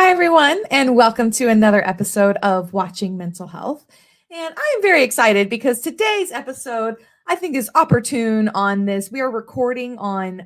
Hi, everyone, and welcome to another episode of Watching Mental Health. And I am very excited because today's episode, I think, is opportune on this. We are recording on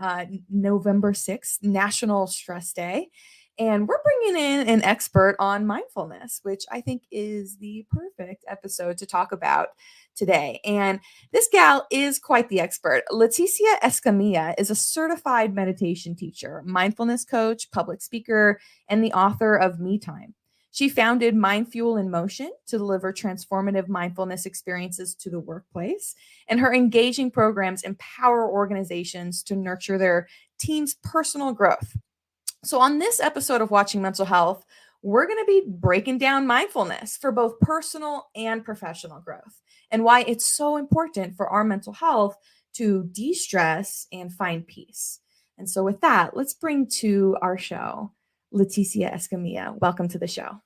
November 6th, National Stress Day. And we're bringing in an expert on mindfulness, which I think is the perfect episode to talk about today. And this gal is quite the expert. Leticia Escamilla is a certified meditation teacher, mindfulness coach, public speaker, and the author of Me Time. She founded Mind Fuel in Motion to deliver transformative mindfulness experiences to the workplace. And her engaging programs empower organizations to nurture their team's personal growth. So, on this episode of Watching Mental Health, we're going to be breaking down mindfulness for both personal and professional growth and why it's so important for our mental health to de stress and find peace. And so, with that, let's bring to our show Leticia Escamilla. Welcome to the show.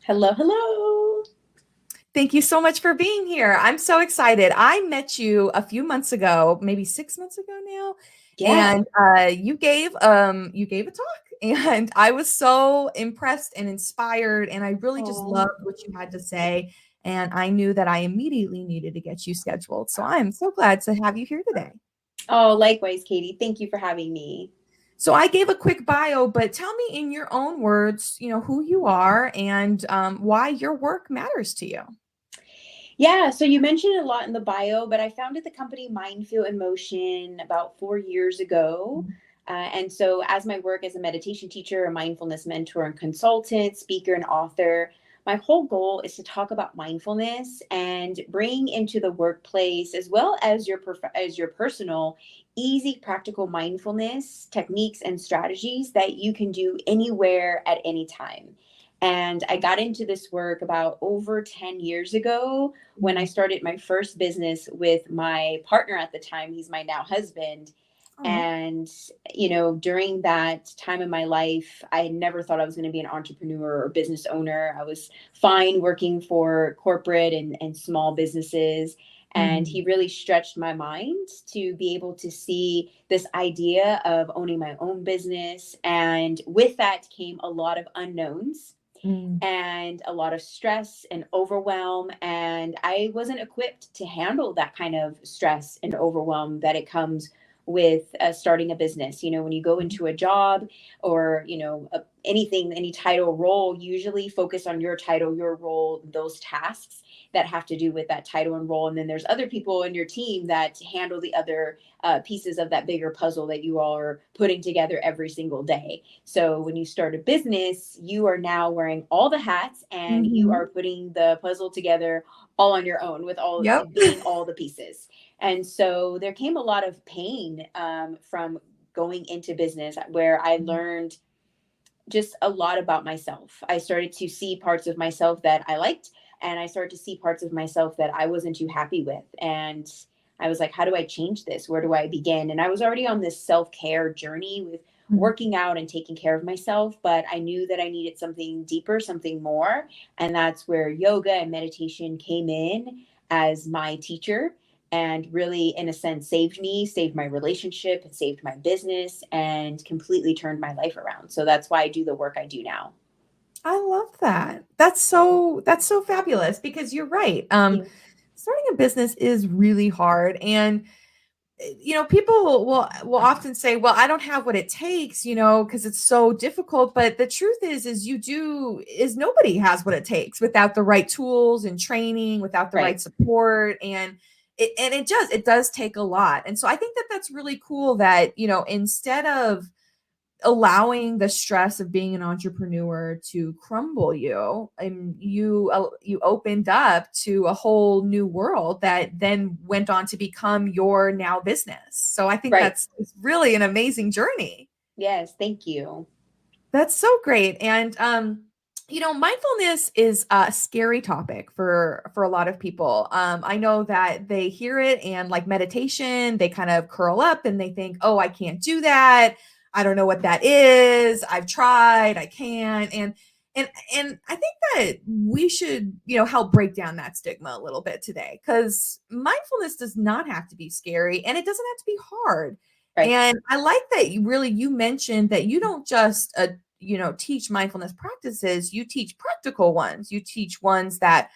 Hello, hello. Thank you so much for being here. I'm so excited. I met you a few months ago, maybe 6 months ago now. Yeah. And you gave a talk, and I was so impressed and inspired, and I really just Oh, loved what you had to say. And I knew that I immediately needed to get you scheduled. So I'm so glad to have you here today. oh, likewise, Katie. Thank you for having me. So I gave a quick bio, but tell me in your own words, who you are and why your work matters to you. Yeah, so you mentioned a lot in the bio, but I founded the company Mindful in Motion about 4 years ago. And so, as my work as a meditation teacher, a mindfulness mentor and consultant, speaker, and author, my whole goal is to talk about mindfulness and bring into the workplace as well as your personal, easy, practical mindfulness techniques and strategies that you can do anywhere at any time. And I got into this work about over 10 years ago when I started my first business with my partner at the time. He's my now husband. Oh, And, during that time in my life, I had never thought I was going to be an entrepreneur or business owner. I was fine working for corporate and small businesses. And mhm. he really stretched my mind to be able to see this idea of owning my own business. And with that came a lot of unknowns Mm. and a lot of stress and overwhelm. And I wasn't equipped to handle that kind of stress and overwhelm that it comes with starting a business. When you go into a job or, anything, any title role, usually focus on your title, your role, those tasks that have to do with that title and role. And then there's other people in your team that handle the other pieces of that bigger puzzle that you all are putting together every single day. So when you start a business, you are now wearing all the hats and you Mhm. are putting the puzzle together all on your own with all Yep. being all the pieces. And so there came a lot of pain from going into business where I learned just a lot about myself. I started to see parts of myself that I liked, and I started to see parts of myself that I wasn't too happy with. And I was like, how do I change this? Where do I begin? And I was already on this self care journey with Mhm. working out and taking care of myself, but I knew that I needed something deeper, something more. And that's where yoga and meditation came in as my teacher and really, in a sense, saved me, saved my relationship, and saved my business, and completely turned my life around. So that's why I do the work I do now. I love that. That's so fabulous because you're right. Yeah. Starting a business is really hard, and people will often say, "Well, I don't have what it takes," because it's so difficult. But the truth is nobody has what it takes without the right tools and training, without the right Right. support, and it does take a lot. And so I think that that's really cool that instead of allowing the stress of being an entrepreneur to crumble you and you opened up to a whole new world that then went on to become your now business. So I think Right. it's really an amazing journey. Yes. Thank you. That's so great. And mindfulness is a scary topic for a lot of people. I know that they hear it and like meditation, they kind of curl up and they think, "Oh, I can't do that. I don't know what that is. I've tried, I can't." And I think that we should, help break down that stigma a little bit today because mindfulness does not have to be scary and it doesn't have to be hard. Right. And I like that you mentioned that you don't just teach mindfulness practices, you teach practical ones. You teach ones that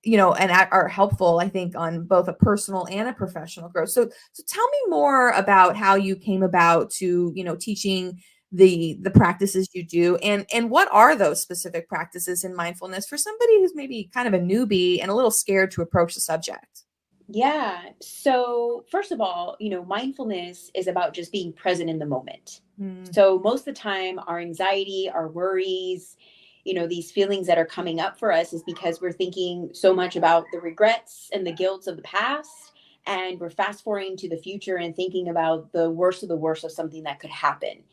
and are helpful, I think, on both a personal and a professional growth. So tell me more about how you came about to, teaching the practices you do, and what are those specific practices in mindfulness for somebody who's maybe kind of a newbie and a little scared to approach the subject. Yeah. So, first of all, mindfulness is about just being present in the moment. Mm, So, most of the time, our anxiety, our worries, these feelings that are coming up for us is because we're thinking so much about the regrets and the guilt of the past. And we're fast forwarding to the future and thinking about the worst of the worst of something that could happen.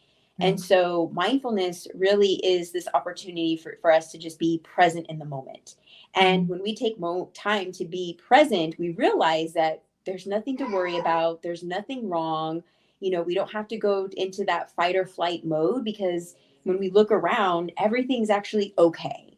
And mm, so, mindfulness really is this opportunity for us to just be present in the moment. And mm, when we take time to be present, we realize that there's nothing to worry about. There's nothing wrong. We don't have to go into that fight or flight mode because when we look around, everything's actually okay.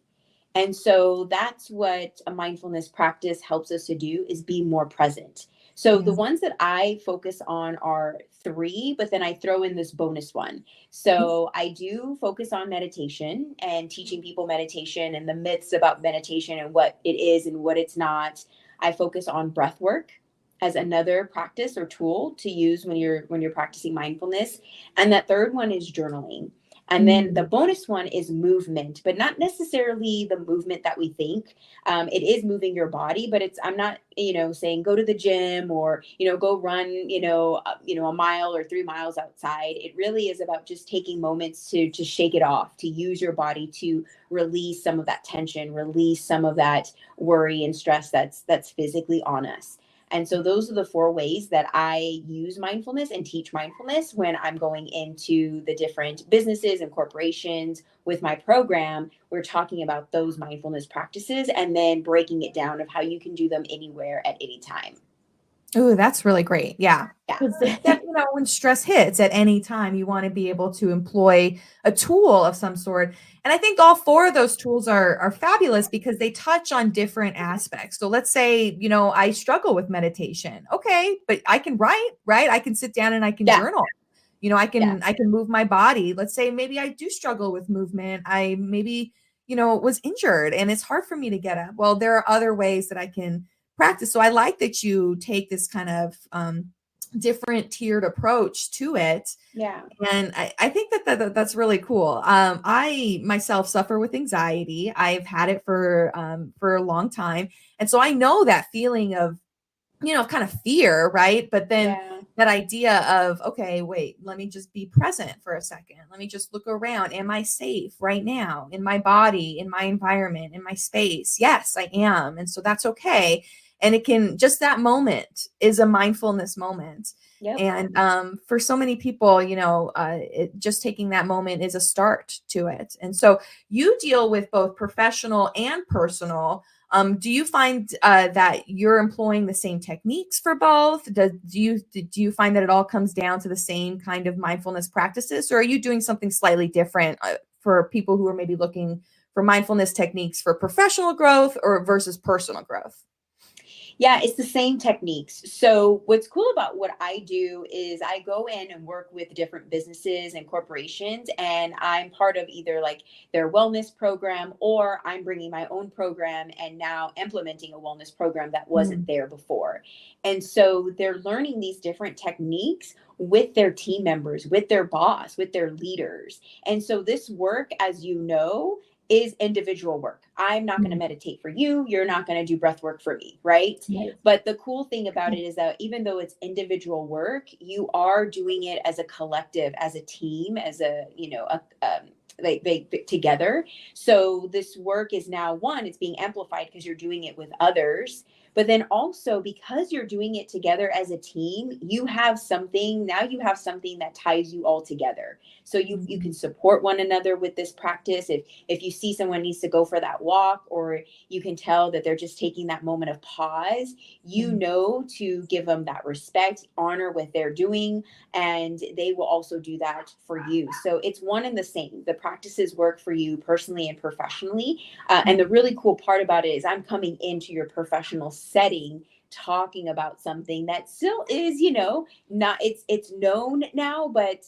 And so that's what a mindfulness practice helps us to do is be more present. So the yeah. ones that I focus on are three, but then I throw in this bonus one. So I do focus on meditation and teaching people meditation and the myths about meditation and what it is and what it's not. I focus on breath work as another practice or tool to use when you're practicing mindfulness. And that third one is journaling. And then the Mm, bonus one is movement, but not necessarily the movement that we think. It is moving your body, but I'm not, saying go to the gym or, go run, a mile or 3 miles outside. It really is about just taking moments to shake it off, to use your body to release some of that tension, release some of that worry and stress that's physically on us. And so those are the four ways that I use mindfulness and teach mindfulness when I'm going into the different businesses and corporations with my program. We're talking about those mindfulness practices and then breaking it down of how you can do them anywhere at any time. Ooh, that's really great. Yeah. Because Yeah. when stress hits at any time, you want to be able to employ a tool of some sort. And I think all four of those tools are fabulous because they touch on different aspects. So let's say, I struggle with meditation. Okay, but I can write, right? I can sit down and I can Yeah. journal. I Yeah. can move my body. Let's say maybe I do struggle with movement. I maybe, was injured and it's hard for me to get up. Well, there are other ways that I can practice. So I like that you take this kind of different tiered approach to it. Yeah. And I think that's really cool. I myself suffer with anxiety. I've had it for a long time. And so I know that feeling of kind of fear, right? But then Yeah. that idea of, okay, wait, let me just be present for a second. Let me just look around. Am I safe right now in my body, in my environment, in my space? Yes, I am. And so that's okay. And it can just that moment is a mindfulness moment. Yep. And for so many people, just taking that moment is a start to it. And so you deal with both professional and personal. Do you find that you're employing the same techniques for both? Do you find that it all comes down to the same kind of mindfulness practices, or are you doing something slightly different for people who are maybe looking for mindfulness techniques for professional growth or versus personal growth? Yeah, it's the same techniques. So, what's cool about what I do is I go in and work with different businesses and corporations, and I'm part of either like their wellness program or I'm bringing my own program and now implementing a wellness program that wasn't Mm, there before. And so, they're learning these different techniques with their team members, with their boss, with their leaders. And so, this work, as you know, is individual work. I'm not going to mm, meditate for you. You're not going to do breath work for me, right? right. But the cool thing about it is that even though it's individual work, you are doing it as a collective, as a team, as they together. So this work is now one, it's being amplified because you're doing it with others. But then also because you're doing it together as a team, you have something that ties you all together. So you Mhm, can support one another with this practice. If you see someone needs to go for that walk, or you can tell that they're just taking that moment of pause, you mhm, know, to give them that respect, honor what they're doing, and they will also do that for you. So it's one and the same. The practices work for you personally and professionally. And the mhm, really cool part about it is I'm coming into your professional setting talking about something that still is, not it's known now, but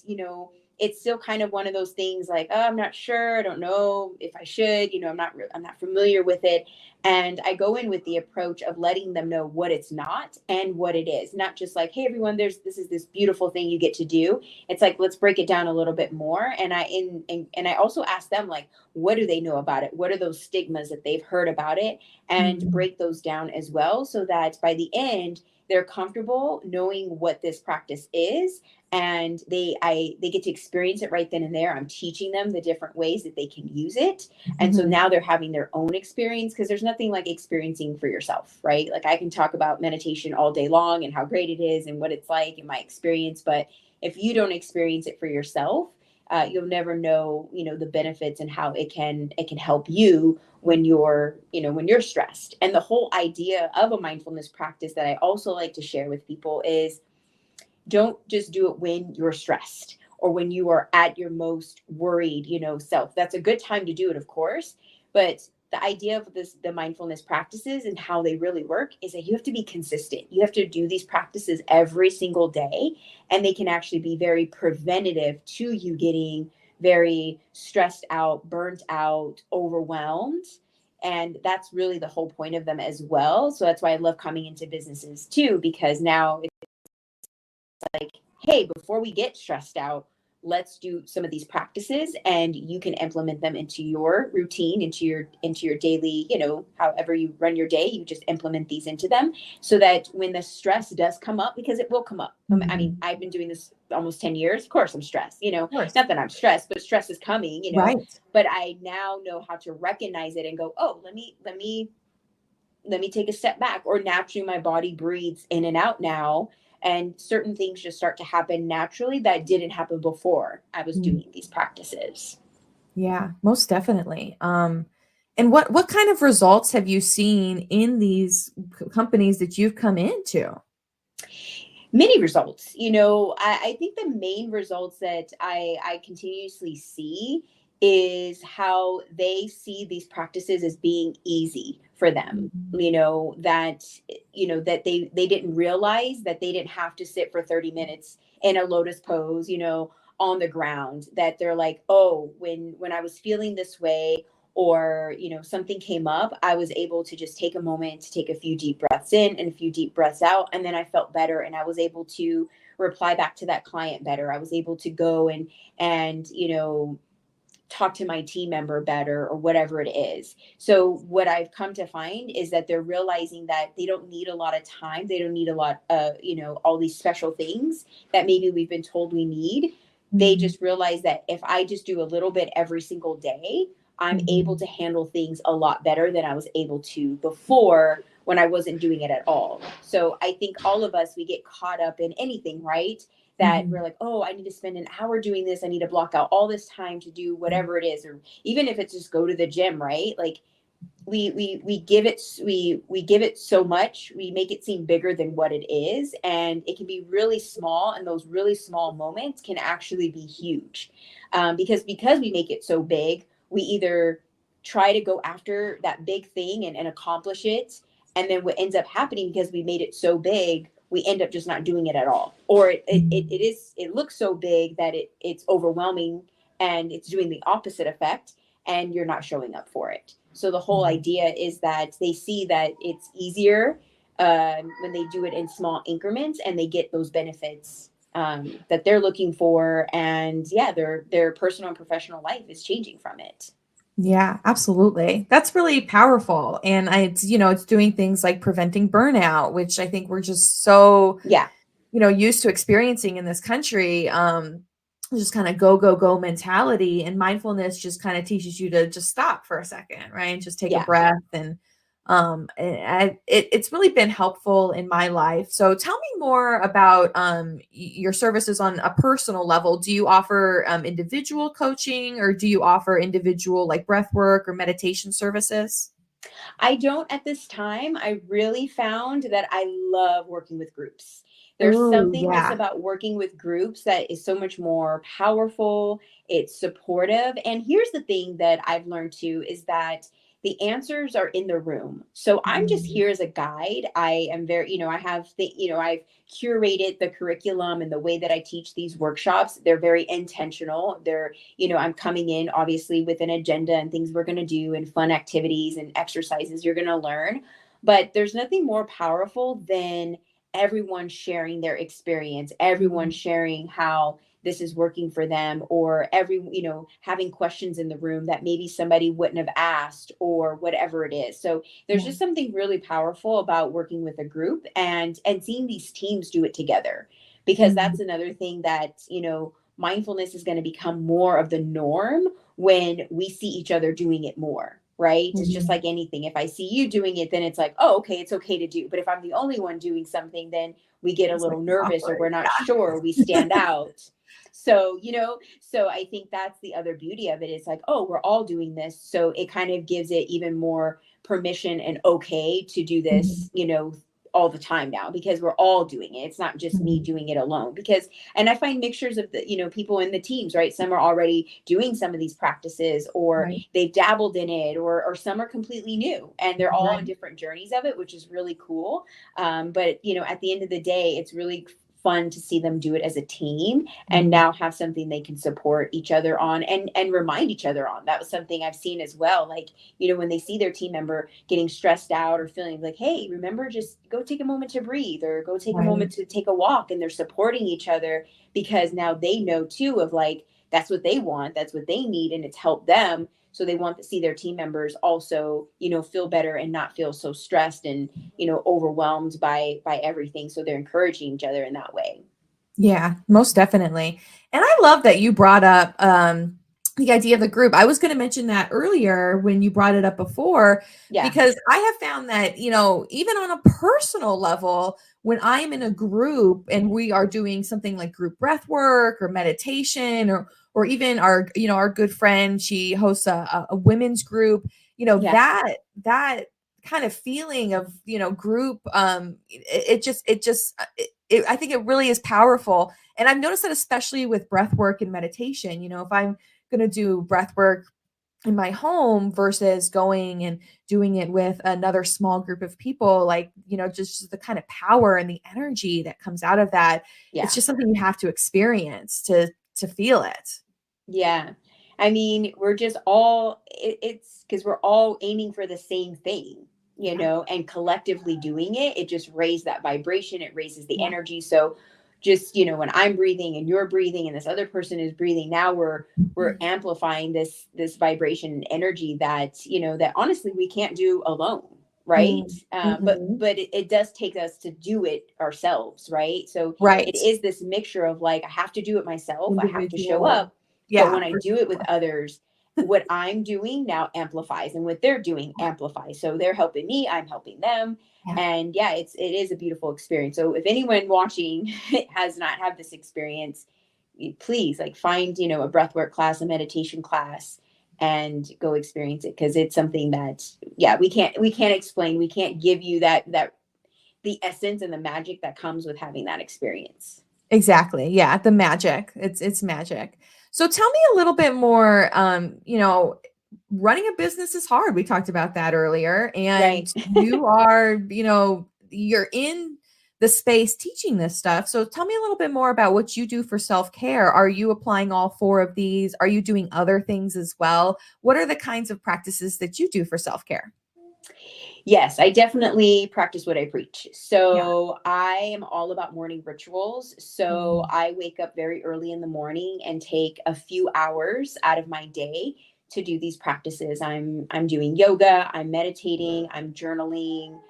it's still kind of one of those things like, oh, I'm not sure, I don't know if I should, I'm not familiar with it. And I go in with the approach of letting them know what it's not and what it is. Not just like, hey everyone, this is this beautiful thing you get to do. It's like, let's break it down a little bit more. And I also ask them, like, what do they know about it? What are those stigmas that they've heard about it? And Mm. break those down as well, so that by the end they're comfortable knowing what this practice is, and they get to experience it right then and there. I'm teaching them the different ways that they can use it. And so Mhm. now they're having their own experience, because there's nothing like experiencing for yourself, right? Like, I can talk about meditation all day long and how great it is and what it's like in my experience, but if you don't experience it for yourself, you'll never know, the benefits and how it can help you when you're stressed. And the whole idea of a mindfulness practice that I also like to share with people is, don't just do it when you're stressed or when you are at your most worried, self. That's a good time to do it, of course. But the idea of the mindfulness practices and how they really work is that you have to be consistent. You have to do these practices every single day, and they can actually be very preventative to you getting very stressed out, burnt out, overwhelmed. And that's really the whole point of them as well. So that's why I love coming into businesses too, because now, like, hey, before we get stressed out, let's do some of these practices, and you can implement them into your routine, into your daily, however you run your day. You just implement these into them, so that when the stress does come up, because it will come up. I mean, Mhm. I've been doing this almost 10 years. Of course I'm stressed, Of course. not that I'm stressed, but stress is coming, Right. but I now know how to recognize it and go, oh, let me take a step back. Or naturally my body breathes in and out now, and certain things just start to happen naturally that didn't happen before I was Mm. doing these practices. Yeah, most definitely. And what kind of results have you seen in these companies that you've come into? Many results, I think the main results that I continuously see is how they see these practices as being easy for them, Mhm. that they didn't realize that they didn't have to sit for 30 minutes in a lotus pose, on the ground. That they're like, oh, when I was feeling this way, or something came up, I was able to just take a moment to take a few deep breaths in and a few deep breaths out, and then I felt better, and I was able to reply back to that client better. I was able to go and talk to my team member better, or whatever it is. So what I've come to find is that they're realizing that they don't need a lot of time. They don't need a lot of, all these special things that maybe we've been told we need. They Mhm. just realize that if I just do a little bit every single day, I'm able Mhm. to handle things a lot better than I was able to before, when I wasn't doing it at all. So I think all of us, we get caught up in anything, right? That we're Mhm. like, oh, I need to spend an hour doing this. I need to block out all this time to do whatever it is, or even if it's just go to the gym, right? Like, we give it so much, we make it seem bigger than what it is, and it can be really small, and those really small moments can actually be huge, because we make it so big. We either try to go after that big thing and accomplish it, and then what ends up happening, because we made it so big, we end up just not doing it at all, or Mhm. it looks so big that it's overwhelming, and it's doing the opposite effect, and you're not showing up for it. So the whole Mhm. idea is that they see that it's easier, when they do it in small increments, and they get those benefits, that they're looking for. And yeah, their personal and professional life is changing from it. Yeah, absolutely. That's really powerful. And it's doing things like preventing burnout, which I think we're just so, Yeah, used to experiencing in this country. Just kind of go, go, go mentality. And mindfulness just kind of teaches you to just stop for a second, right? Just take a yeah. breath. It's really been helpful in my life. So tell me more about your services on a personal level. Do you offer individual coaching, or do you offer individual like breath work or meditation services? I don't at this time. I really found that I love working with groups. There's Oh, something just yeah. about working with groups that is so much more powerful. It's supportive. And here's the thing that I've learned too, is that the answers are in the room. So I'm just Mm, here as a guide. I am very, I have I've curated the curriculum and the way that I teach these workshops. They're very intentional. I'm coming in obviously with an agenda and things we're going to do and fun activities and exercises you're going to learn. But there's nothing more powerful than everyone sharing their experience, everyone mm, sharing how this is working for them, or having questions in the room that maybe somebody wouldn't have asked, or whatever it is. So there's yeah. just something really powerful about working with a group and seeing these teams do it together, because Mm, that's another thing that mindfulness is going to become more of the norm when we see each other doing it more, right? It's just mhm. like anything. If I see you doing it, then it's like, oh, okay, it's okay to do. But if I'm the only one doing something, then we get a It's like little nervous, or awkward. we're not sure, we stand out. So I think that's the other beauty of it. It's like, oh, we're all doing this. So it kind of gives it even more permission and okay to do Mhm, this, all the time now, because we're all doing it. It's not just me mhm. doing it alone. And I find mixtures of the, people in the teams, right? Some are already doing some of these practices, or Right, they've dabbled in it, or some are completely new, and they're all on right. different journeys of it, which is really cool. But at the end of the day, it's really fun to see them do it as a team, and Mhm, now have something they can support each other on, and remind each other on. That was something I've seen as well. Like, when they see their team member getting stressed out or feeling like, hey, remember, just go take a moment to breathe, or go take a right. moment to take a walk, and they're supporting each other, because now they know too of like, that's what they want, that's what they need, and it's helped them. So they want to see their team members also, feel better and not feel so stressed and, overwhelmed by everything. So they're encouraging each other in that way. Yeah, most definitely. And I love that you brought up the idea of the group. I was going to mention that earlier when you brought it up before, Yeah. because I have found that, even on a personal level, when I'm in a group and we are doing something like group breath work or meditation, or even our good friend, she hosts a women's group, Yeah. that kind of feeling of, group, I think it really is powerful. And I've noticed that especially with breath work and meditation, if I'm going to do breath work in my home versus going and doing it with another small group of people, like, just the kind of power and the energy that comes out of that. It's Yeah. just something you have to experience to feel it. Yeah. I mean, we're just all, it's because we're all aiming for the same thing, Yeah. and collectively doing it. It just raises that vibration, it raises the Yeah. energy. So just, when I'm breathing and you're breathing and this other person is breathing, now we're amplifying this vibration and energy that, that honestly we can't do alone. Right. Mm, mhm. But it does take us to do it ourselves. Right. So it Right. is this mixture of like, I have to do it myself. I have to show Individual. up, but Yeah, when I for do it with sure. others, what I'm doing now amplifies, and what they're doing amplifies. So they're helping me, I'm helping them. Yeah. And yeah, it is a beautiful experience. So if anyone watching has not had this experience, please like find, a breathwork class, a meditation class, and go experience it, because it's something that, yeah, we can't explain. We can't give you that the essence and the magic that comes with having that experience. Exactly. Yeah, the magic. It's magic. So tell me a little bit more, running a business is hard. We talked about that earlier. Right. And you are, you're in the space teaching this stuff. So tell me a little bit more about what you do for self-care. Are you applying all four of these? Are you doing other things as well? What are the kinds of practices that you do for self-care? Yes, I definitely practice what I preach. Yeah. So I am all about morning rituals. So Mm, I wake up very early in the morning and take a few hours out of my day to do these practices. I'm doing yoga, I'm meditating, I'm journaling,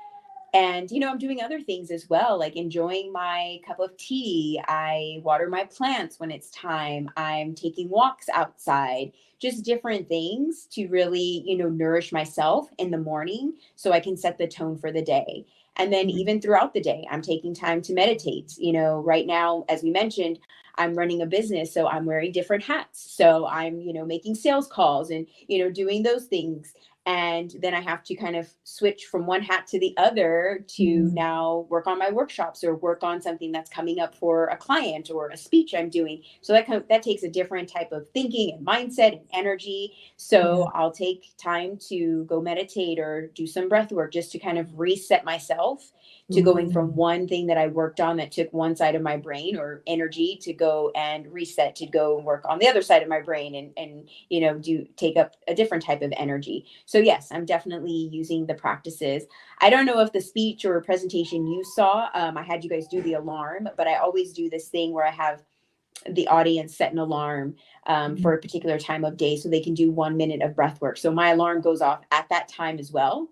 and, I'm doing other things as well, like enjoying my cup of tea. I water my plants when it's time. I'm taking walks outside, just different things to really, nourish myself in the morning so I can set the tone for the day. And then mm, even throughout the day, I'm taking time to meditate. Right now, as we mentioned, I'm running a business, so I'm wearing different hats. So I'm, making sales calls and, doing those things. And then I have to kind of switch from one hat to the other to Mm. now work on my workshops or work on something that's coming up for a client or a speech I'm doing. So that takes a different type of thinking and mindset and energy. Yeah. So I'll take time to go meditate or do some breath work just to kind of reset myself to going Ooh. from one thing that I worked on that took one side of my brain or energy to go and reset to go and work on the other side of my brain and do take up a different type of energy. So yes, I'm definitely using the practices. I don't know if the speech or presentation you saw, I had you guys do the alarm, but I always do this thing where I have the audience set an alarm for Mhm. a particular time of day so they can do 1 minute of breath work. So my alarm goes off at that time as well.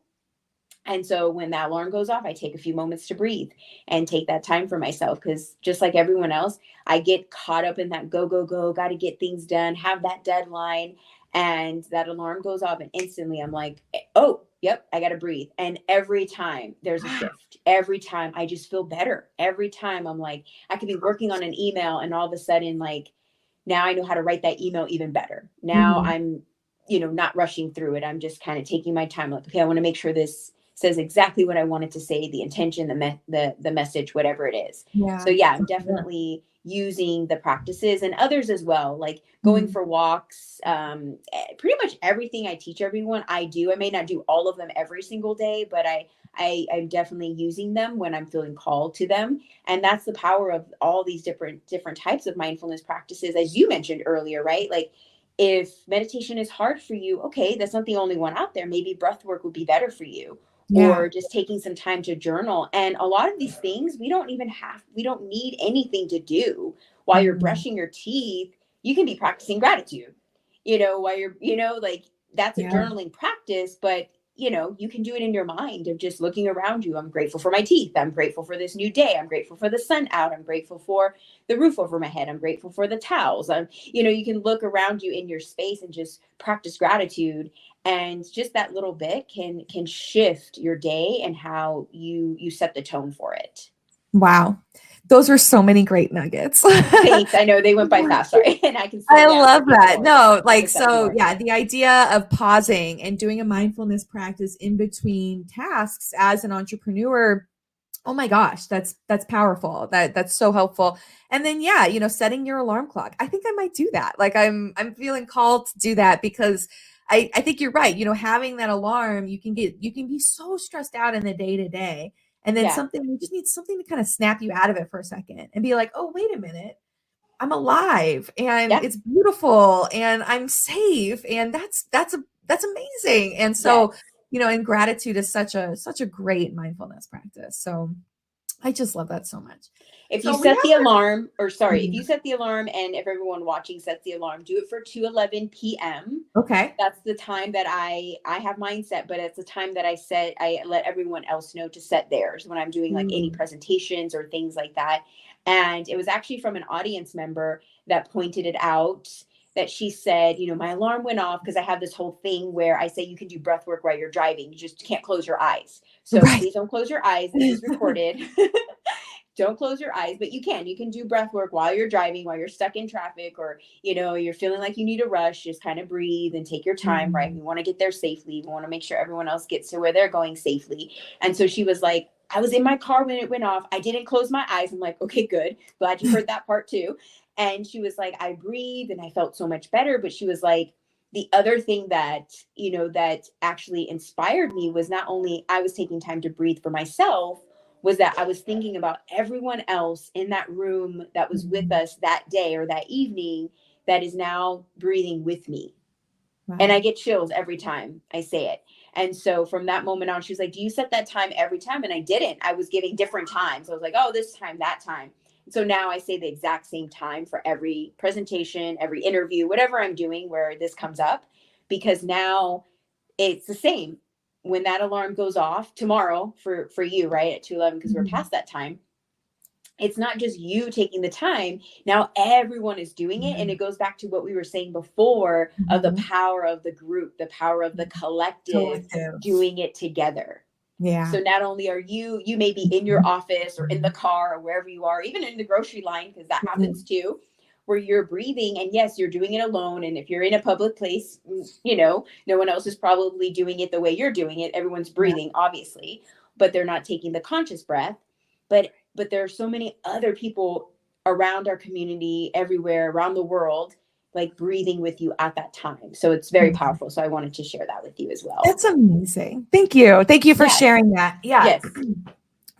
And so when that alarm goes off, I take a few moments to breathe and take that time for myself. Because just like everyone else, I get caught up in that go, go, go, got to get things done, have that deadline. And that alarm goes off, and instantly I'm like, oh, yep, I got to breathe. And every time there's a Wow. shift, every time I just feel better. Every time I'm like, I could be working on an email, and all of a sudden, like, now I know how to write that email even better. Now Mhm. I'm, not rushing through it. I'm just kind of taking my time. Like, okay, I want to make sure this says exactly what I wanted to say, the intention, the message, whatever it is. So Yeah. yeah, I'm Yeah. definitely using the practices and others as well, like going Mhm. for walks. Pretty much everything I teach everyone, I do. I may not do all of them every single day, but I'm definitely using them when I'm feeling called to them. And that's the power of all these different types of mindfulness practices, as you mentioned earlier, right? Like, if meditation is hard for you, okay, that's not the only one out there. Maybe breath work would be better for you, Yeah. or just taking some time to journal. And a lot of these things, we don't need anything to do while you're Mhm. brushing your teeth. You can be practicing gratitude, while you're, like, that's a Yeah. journaling practice, but you can do it in your mind of just looking around you. I'm grateful for my teeth. I'm grateful for this new day. I'm grateful for the sun out. I'm grateful for the roof over my head. I'm grateful for the towels. You can look around you in your space and just practice gratitude, and just that little bit can shift your day and how you set the tone for it. Wow. Those were so many great nuggets. Thanks. I know they went by fast. Sorry. And I can slow I down love if that. people No, want like, to set so more. yeah, the idea of pausing and doing a mindfulness practice in between tasks as an entrepreneur. Oh my gosh, that's powerful. That's so helpful. And then yeah, setting your alarm clock. I think I might do that. Like I'm feeling called to do that because I think you're right. Having that alarm, you can be so stressed out in the day to day. And then Yeah. something you just need something to kind of snap you out of it for a second and be like, "Oh, wait a minute. I'm alive and Yeah. it's beautiful and I'm safe." And that's amazing. And so, Yes. and gratitude is such a great mindfulness practice. So I just love that so much. If you So we set the have alarm, or sorry, if Mhm. you set the alarm, and if everyone watching sets the alarm, do it for 2:11 p.m. Okay. That's the time that I have mine set, but it's the time that I let everyone else know to set theirs when I'm doing like any Ooh. presentations or things like that. And it was actually from an audience member that pointed it out, that she said, my alarm went off because I have this whole thing where I say you can do breath work while you're driving. You just can't close your eyes. So Right. please don't close your eyes. This is recorded. Don't close your eyes, but you can do breath work while you're driving, while you're stuck in traffic, or you're feeling like you need a rush. Just kind of breathe and take your time, right? Mhm. We want to get there safely. We want to make sure everyone else gets to where they're going safely. And so she was like, I was in my car when it went off. I didn't close my eyes. I'm like, okay, good, glad you heard that part too. And she was like, I breathed and I felt so much better. But she was like, the other thing that that actually inspired me was not only I was taking time to breathe for myself, was that I was thinking about everyone else in that room that was with Mhm. us that day or that evening that is now breathing with me. And I Wow. get chills every time I say it. And so from that moment on, she was like, do you set that time every time? And I didn't. I was giving different times. I was like, oh, this time, that time. And so now I say the exact same time for every presentation, every interview, whatever I'm doing where this comes up, because now it's the same. When that alarm goes off tomorrow for you, right, at 2:11, because we're Mhm. past that time, it's not just you taking the time. Now everyone is doing it, and Yeah. it goes back to what we were saying before of the Mhm. power of the group, the power of the collective Collective. doing it together. Yeah. So not only are you may be in your Mhm. office or in the car or wherever you are, even in the grocery line, because that happens Mhm. too, where you're breathing, and yes, you're doing it alone. And if you're in a public place, no one else is probably doing it the way you're doing it. Everyone's breathing, obviously, but they're not taking the conscious breath. But there are so many other people around our community, everywhere around the world, like breathing with you at that time. So it's very powerful. So I wanted to share that with you as well. That's amazing. Thank you. Thank you for sharing that. Yeah. Yes.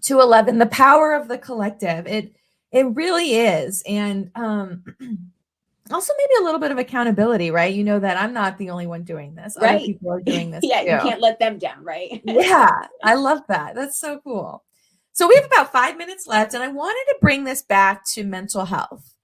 211, the power of the collective. It really is. And also maybe a little bit of accountability, right? You know that I'm not the only one doing this. Right. Other people are doing this Yeah, too. you can't let them down, right? Yeah, I love that. That's so cool. So we have about 5 minutes left, and I wanted to bring this back to mental health.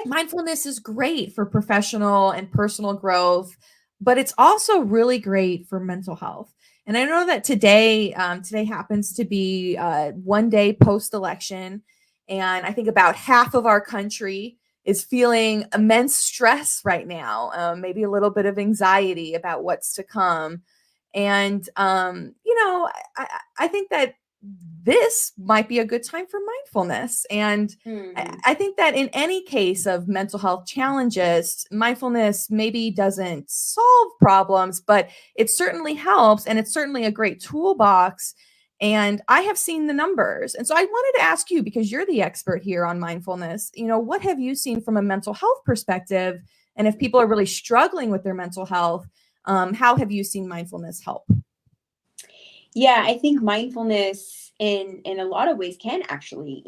Mindfulness is great for professional and personal growth, but it's also really great for mental health. And I know that today happens to be one day post-election, and I think about half of our country is feeling immense stress right now, maybe a little bit of anxiety about what's to come. And I think that this might be a good time for mindfulness. And I think that in any case of mental health challenges, mindfulness maybe doesn't solve problems, but it certainly helps. And it's certainly a great toolbox. And I have seen the numbers. And so I wanted to ask you, because you're the expert here on mindfulness, what have you seen from a mental health perspective? And if people are really struggling with their mental health, how have you seen mindfulness help? Yeah, I think mindfulness in a lot of ways can actually,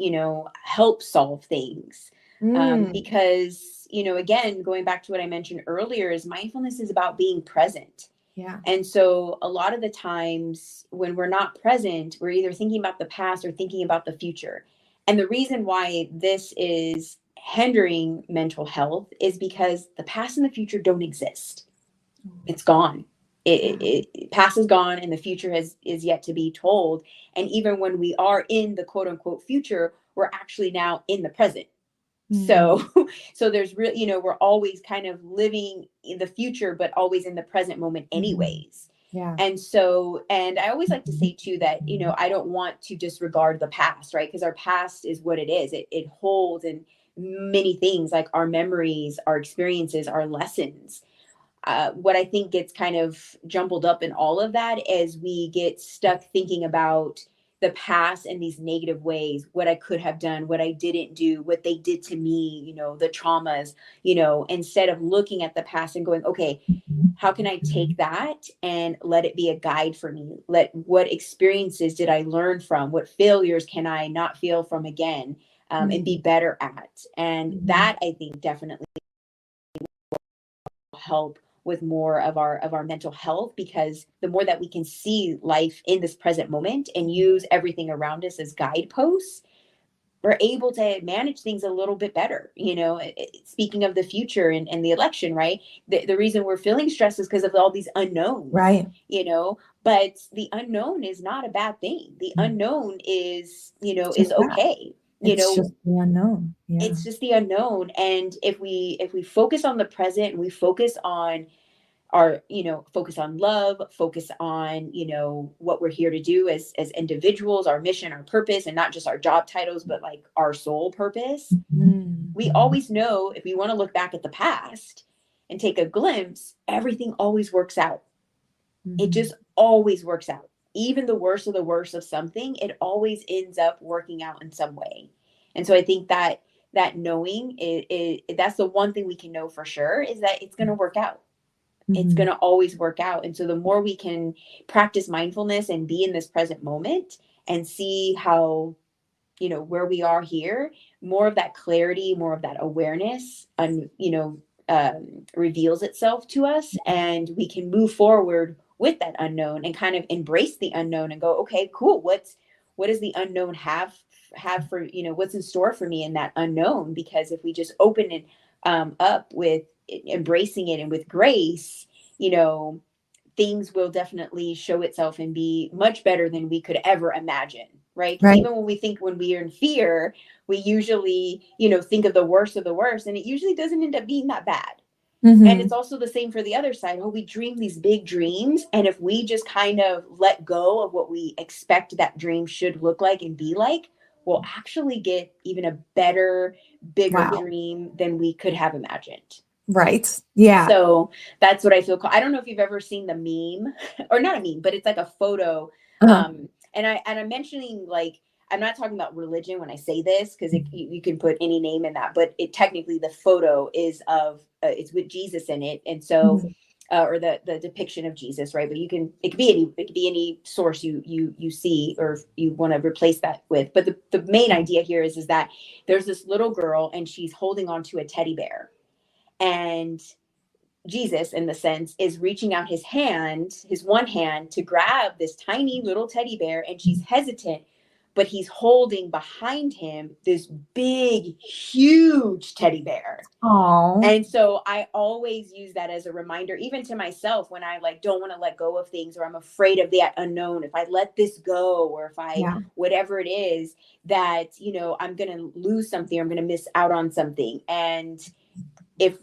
help solve things. Because, again, going back to what I mentioned earlier, is mindfulness is about being present. Yeah. And so a lot of the times when we're not present, we're either thinking about the past or thinking about the future. And the reason why this is hindering mental health is because the past and the future don't exist. It's gone. Past is gone and the future is yet to be told. And even when we are in the quote unquote future, we're actually now in the present. So there's really, we're always kind of living in the future, but always in the present moment anyways. Yeah. And so, and I always like to say too that, I don't want to disregard the past, right? Because our past is what it is. It holds in many things, like our memories, our experiences, our lessons. What I think gets kind of jumbled up in all of that is we get stuck thinking about the past in these negative ways, what I could have done, what I didn't do, what they did to me, the traumas, instead of looking at the past and going, okay, how can I take that and let it be a guide for me? What experiences did I learn from? What failures can I not feel from again, and be better at? And that, I think, definitely will help with more of our mental health, because the more that we can see life in this present moment and use everything around us as guideposts, we're able to manage things a little bit better. Speaking of the future and the election, right? The reason we're feeling stressed is because of all these unknowns, right? But the unknown is not a bad thing. The unknown is, is okay. It's just the unknown. Yeah. It's just the unknown. And if we focus on the present and we focus on focus on love, focus on, what we're here to do as individuals, our mission, our purpose, and not just our job titles, but like our soul purpose. We always know, if we want to look back at the past and take a glimpse, everything always works out. It just always works out. Even the worst of the worst of something, it always ends up working out in some way. And so I think that knowing that's the one thing we can know for sure, is that it's going to work out. It's going to always work out. And so the more we can practice mindfulness and be in this present moment and see how, where we are here, more of that clarity, more of that awareness, reveals itself to us, and we can move forward with that unknown and kind of embrace the unknown and go, okay, cool. What does the unknown have for, what's in store for me in that unknown? Because if we just open it up with embracing it and with grace, things will definitely show itself and be much better than we could ever imagine. Right. Even when we are in fear, we usually, think of the worst of the worst, and it usually doesn't end up being that bad. And it's also the same for the other side. We dream these big dreams. And if we just kind of let go of what we expect that dream should look like and be like, we'll actually get even a better, bigger Wow. dream than we could have imagined. Right. Yeah. So that's what I feel. I don't know if you've ever seen the meme, or not a meme, but it's like a photo. Uh-huh. And I'm mentioning, like, I'm not talking about religion when I say this, because you can put any name in that, but it technically, the photo is of it's with Jesus in it, and so Mhm. or the depiction of Jesus, right? But it could be any source you see, or you want to replace that with. But the main idea here is that there's this little girl, and she's holding on to a teddy bear, and Jesus, in the sense, is reaching out his hand, his one hand, to grab this tiny little teddy bear, and she's hesitant, but he's holding behind him this big, huge teddy bear. Oh. And so I always use that as a reminder, even to myself, when I like don't want to let go of things, or I'm afraid of the unknown. If I let this go, or if I, Yeah. whatever it is, that, I'm going to lose something, I'm going to miss out on something. And if,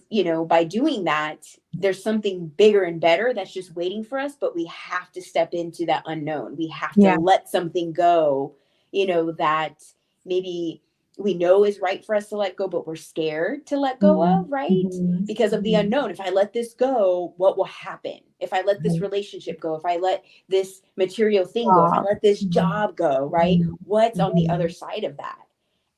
by doing that, there's something bigger and better that's just waiting for us, but we have to step into that unknown. We have to Yeah. let something go, that maybe we know is right for us to let go, but we're scared to let go Mhm. of, right? Mhm. Because of the Mhm. unknown. If I let this go, what will happen? If I let this Right. relationship go, if I let this material thing go, if I Stop. let this Mhm. job go, right? Mhm. What's on the other Mhm. side of that?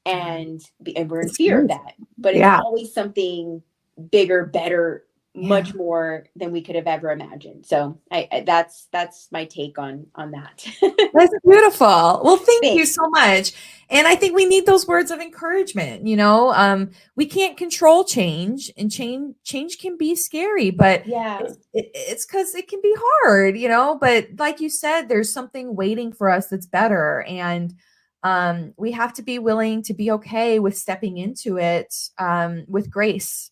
Right. And we're in It's fear of scary. that, but it's Yeah. always something bigger, better, Yeah. much more than we could have ever imagined. So that's my take on that. That's beautiful. Well, thank you Thanks. so much. And I think we need those words of encouragement. We can't control change, and change can be scary, but Yeah. it's because it can be hard, But like you said, there's something waiting for us that's better, and we have to be willing to be okay with stepping into it with grace,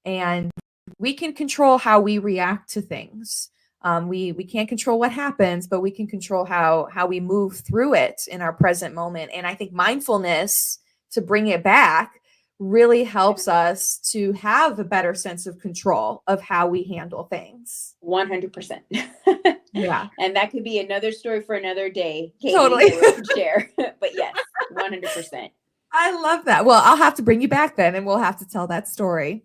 and we can control how we react to things. We can't control what happens, but we can control how we move through it in our present moment. And I think mindfulness, to bring it back, really helps us to have a better sense of control of how we handle things. 100%. Yeah, And that could be another story for another day, Katie, totally. that we could share. But yes, 100%. I love that. Well, I'll have to bring you back then, and we'll have to tell that story.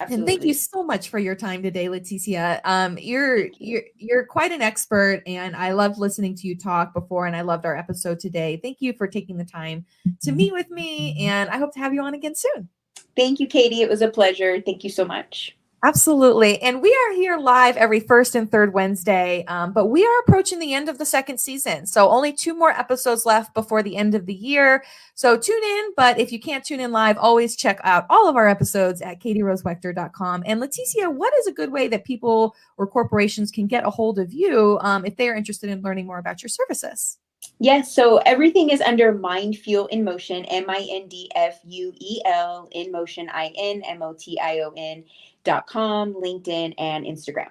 And thank you Absolutely. so much for your time today, Leticia. You're quite an expert, and I loved listening to you talk before, and I loved our episode today. Thank you for taking the time to meet with me, and I hope to have you on again soon. Thank you, Katie. It was a pleasure. Thank you so much. Absolutely. And we are here live every first and third Wednesday, but we are approaching the end of the second season. So only 2 more episodes left before the end of the year. So tune in, but if you can't tune in live, always check out all of our episodes at katierosewechter.com. And Leticia, what is a good way that people or corporations can get a hold of you if they are interested in learning more about your services? Yes, so everything is under Mindfuel in Motion, Mindfuel in Motion, INMOTION.com, LinkedIn, and Instagram.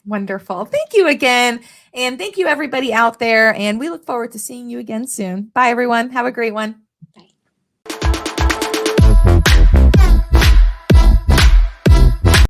Wonderful. Thank you again. And thank you, everybody out there. And we look forward to seeing you again soon. Bye, everyone. Have a great one.